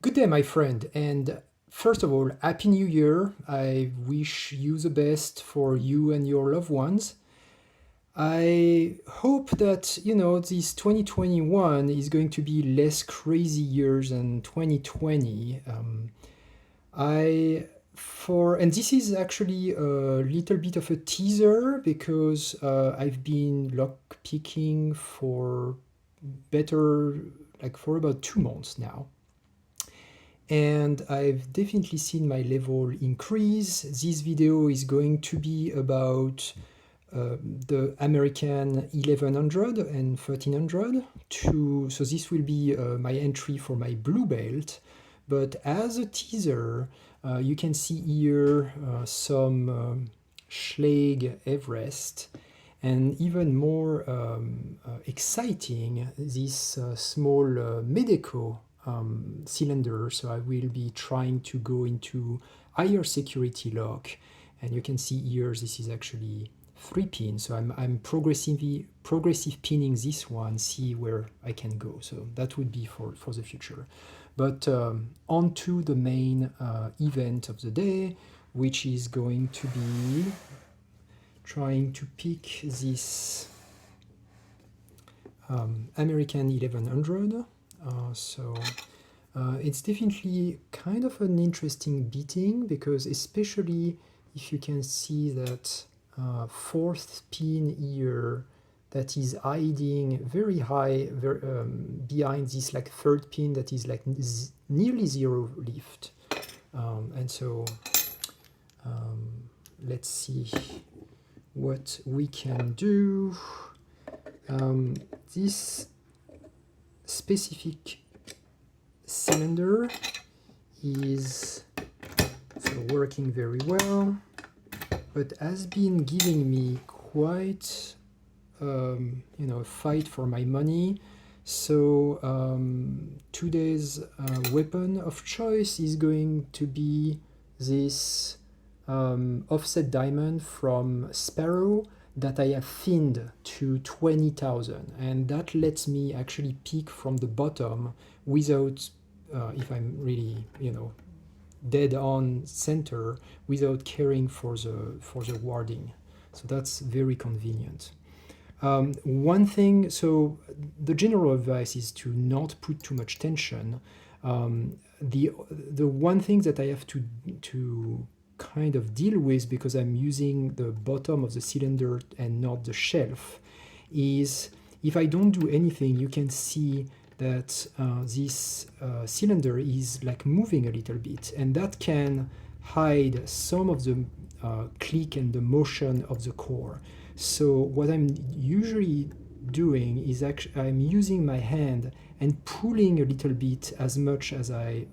Good day, my friend, and first of all, Happy New Year. I wish you the best for you and your loved ones. I hope that, this 2021 is going to be less crazy years than 2020. And this is actually a little bit of a teaser because I've been lock picking for better, like for about 2 months now. And I've definitely seen my level increase. This video is going to be about the American 1100 and 1300. So this will be my entry for my blue belt. But as a teaser, you can see here some Schlag Everest, and even more exciting, this small Medeco cylinder. So I will be trying to go into higher security lock, and you can see here this is actually 3 pins. So I'm progressive pinning this one, see where I can go. So that would be for the future. But on to the main event of the day, which is going to be trying to pick this American 1100. It's definitely kind of an interesting beating, because especially if you can see that fourth pin here that is hiding very high behind this like third pin that is like nearly zero lift. Let's see what we can do. This specific cylinder is working very well, but has been giving me quite a fight for my money. So today's weapon of choice is going to be this offset diamond from Sparrow that I have thinned to 20,000, and that lets me actually pick from the bottom without, if I'm really, dead on center, without caring for the warding. So that's very convenient. One thing, so the general advice is to not put too much tension. The one thing that I have to kind of deal with, because I'm using the bottom of the cylinder and not the shelf, is if I don't do anything, you can see that this cylinder is like moving a little bit, and that can hide some of the click and the motion of the core. So what I'm usually doing is actually I'm using my hand and pulling a little bit as much as I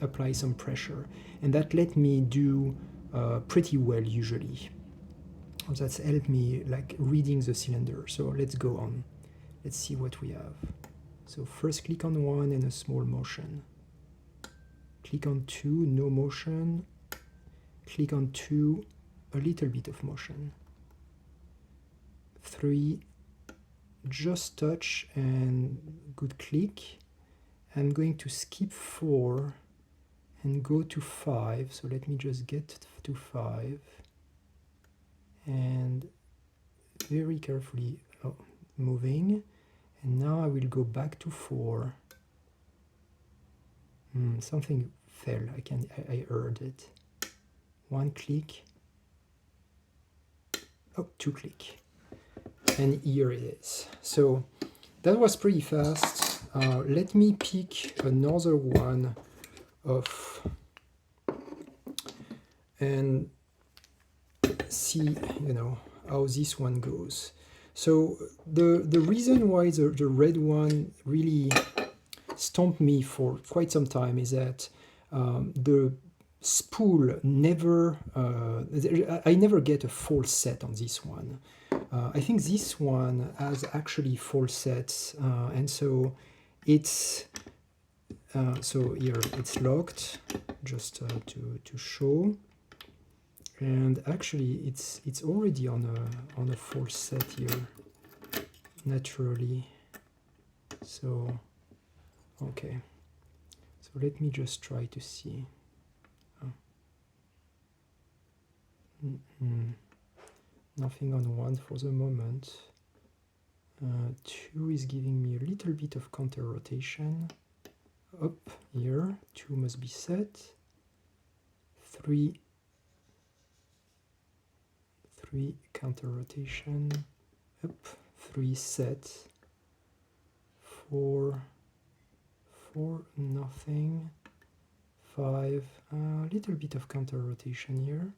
apply some pressure, and that let me do pretty well usually. That's helped me like reading the cylinder. So let's go on. Let's see what we have. So first click on one and a small motion. Click on two, no motion. Click on two, a little bit of motion. 3, just touch and good click. I'm going to skip 4 and go to 5. So let me just get to 5 and very carefully moving. And now I will go back to 4. Something fell. I heard it. 1 click. Oh, 2 click. And here it is. So that was pretty fast. Let me pick another one and see, how this one goes. So the reason why the red one really stomped me for quite some time is that the spool never, I never get a full set on this one. I think this one has actually 4 sets, and so it's so here it's locked, just to show, and actually it's already on a 4 set here naturally. So okay, so So let me just try to see. Nothing on 1 for the moment. 2 is giving me a little bit of counter rotation. Up here, 2 must be set. 3 counter rotation. Up, 3 set. 4 nothing. 5 a little bit of counter rotation here.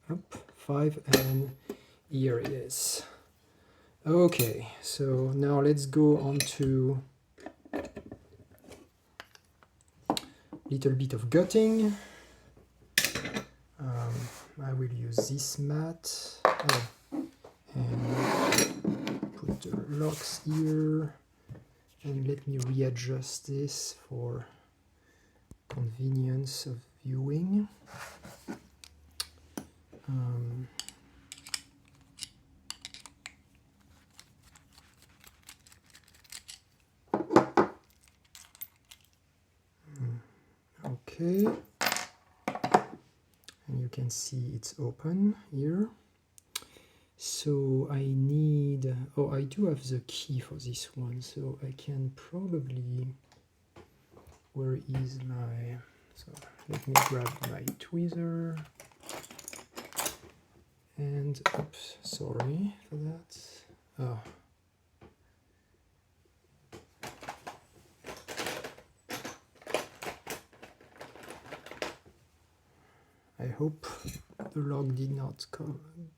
Up, 5, and here it is. Okay, so now let's go on to little bit of gutting. I will use this mat and put the locks here, and let me readjust this for convenience of viewing. Okay, and you can see it's open here. So I need, oh, I do have the key for this one, so I can probably, where is my, so let me grab my tweezer, and, oops, sorry for that. Oh. I hope the log did not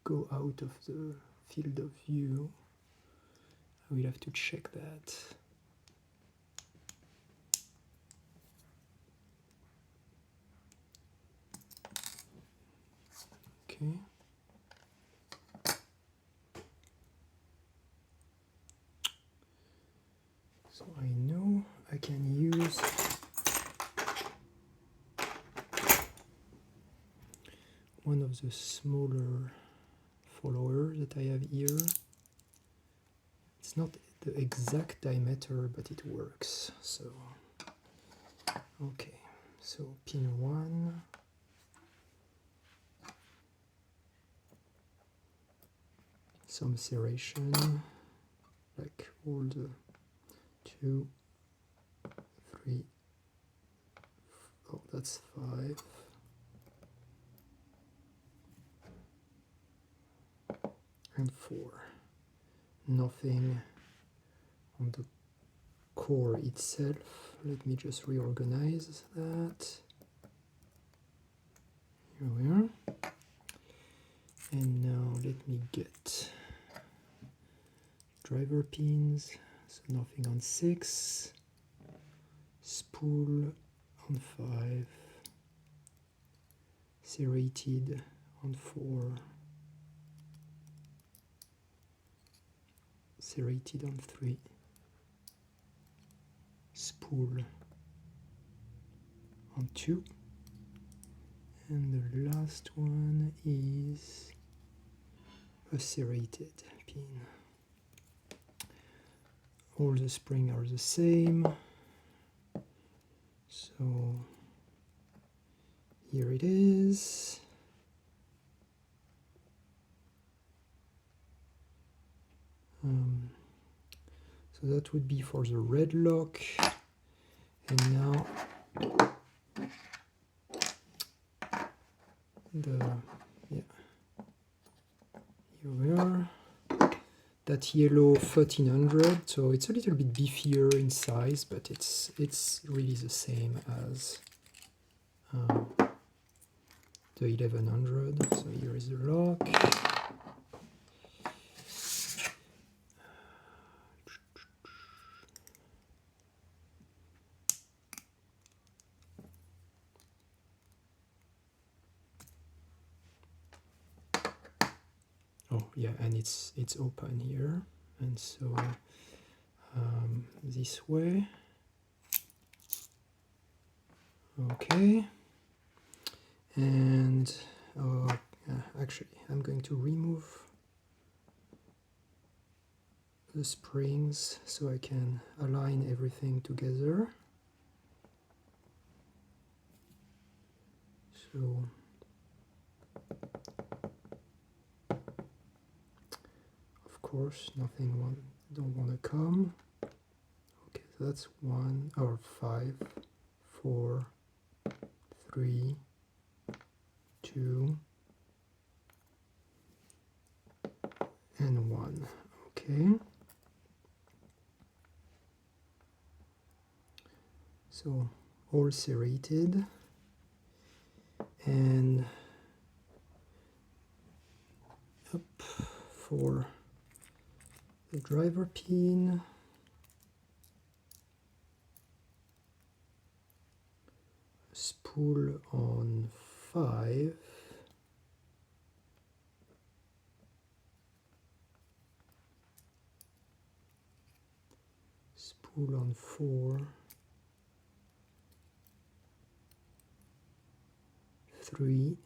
go out of the field of view. I will have to check that. Okay. So I know I can use one of the smaller followers that I have here. It's not the exact diameter, but it works. So, okay, so pin 1. Some serration, like all the 2, 3, oh, that's 5. And 4. Nothing on the core itself. Let me just reorganize that. Here we are. And now let me get driver pins. So nothing on 6. Spool on 5. Serrated on 4. Serrated on 3, spool on 2, and the last one is a serrated pin. All the springs are the same, so here it is. So that would be for the red lock, and now here we are. That yellow 1300, so it's a little bit beefier in size, but it's really the same as the 1100. So here is the lock. Oh yeah, and it's open here, and so this way. Okay, and actually I'm going to remove the springs so I can align everything together. So of course nothing don't want to come. Okay, so that's 1 or 5, 4, 3, 2, and 1. Okay. So all serrated, and up for the driver pin. Spool on 5. Spool on 4. 3,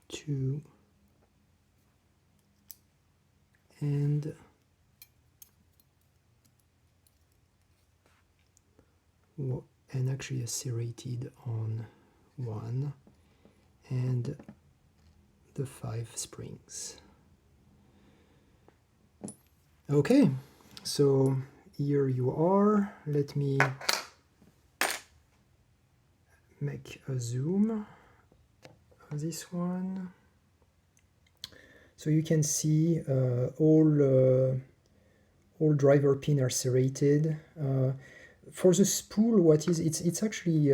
2, and actually a serrated on 1, and the 5 springs. Okay, so here you are. Let me make a zoom of this one. So you can see all driver pins are serrated. For the spool, it's actually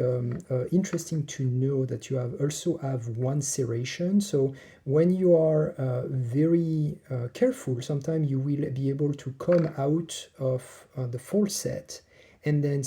interesting to know that you also have one serration. So when you are very careful, sometimes you will be able to come out of the full set and then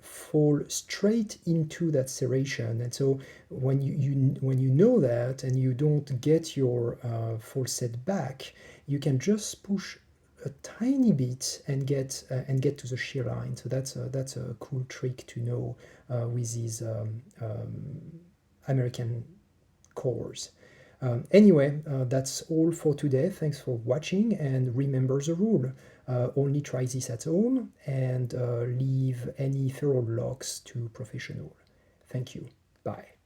fall straight into that serration. And so when you know that and you don't get your full set back, you can just push a tiny bit and get to the shear line. So that's a cool trick to know with these American cores. Anyway, that's all for today. Thanks for watching, and remember the rule. Only try this at home, and leave any ferrule locks to professional. Thank you. Bye.